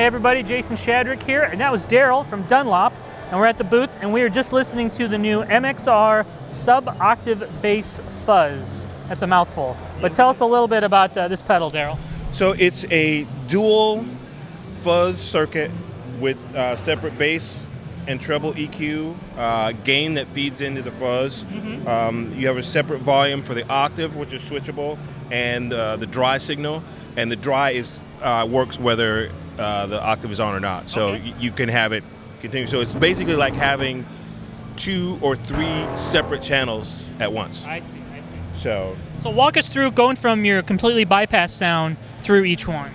Hey everybody, Jason Shadrick here, and that was Daryl from Dunlop, and we're at the booth, and we are just listening to the new MXR sub-octave bass Fuzz. That's a mouthful, but tell us a little bit about this pedal, Daryl. So it's a dual fuzz circuit with separate bass and treble EQ, gain that feeds into the fuzz. You have a separate volume for the octave, which is switchable, and the dry signal, and the dry is works whether the octave is on or not. So you can have it continue. So it's basically like having 2 or 3 separate channels at once. I see. So walk us through going from your completely bypass sound through each one.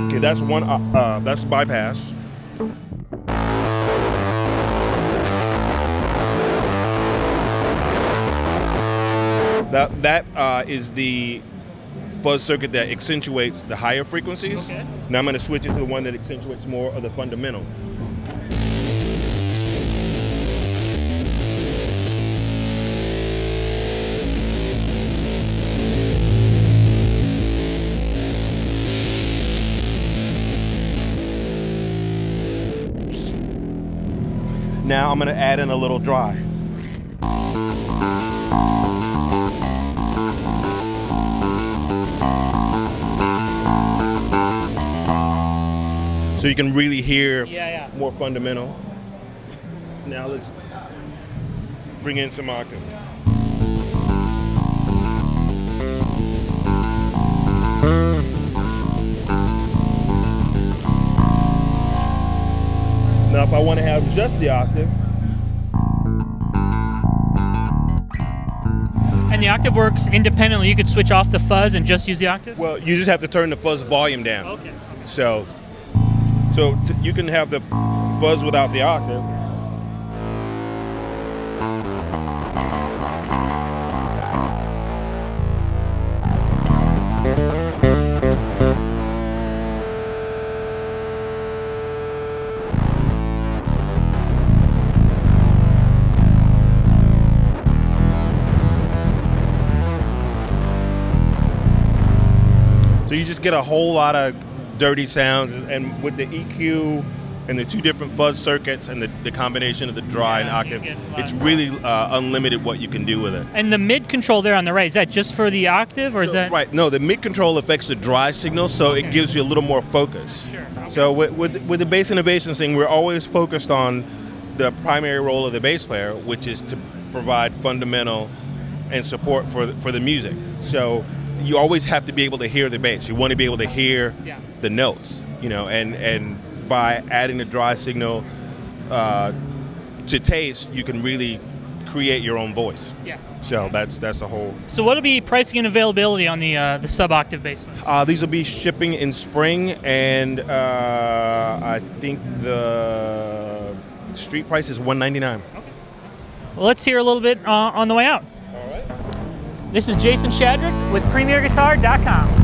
Okay, that's one. That's bypass. That is the fuzz circuit that accentuates the higher frequencies. Okay. Now I'm going to switch it to the one that accentuates more of the fundamental. Now I'm going to add in a little dry. So you can really hear more fundamental. Now let's bring in some octave. Now if I want to have just the octave. And the octave works independently. You could switch off the fuzz and just use the octave? Well, you just have to turn the fuzz volume down. Okay. So you can have the fuzz without the octave. So you just get a whole lot of dirty sounds, and with the EQ and the 2 different fuzz circuits and the combination of the dry and octave, it's really unlimited what you can do with it. And the mid control there on the right, is that just for the octave, or is that? Right, no, the mid control affects the dry signal, so it gives you a little more focus. Sure. Okay. So with the bass innovations thing, we're always focused on the primary role of the bass player, which is to provide fundamental and support for the music. So you always have to be able to hear the bass. You want to be able to hear the notes, and by adding the dry signal to taste, you can really create your own voice. Yeah. So that's the whole. So what'll be pricing and availability on the sub-octave bass ones? These will be shipping in spring, and I think the street price is $199. Okay. Well, let's hear a little bit on the way out. All right. This is Jason Shadrick with PremierGuitar.com.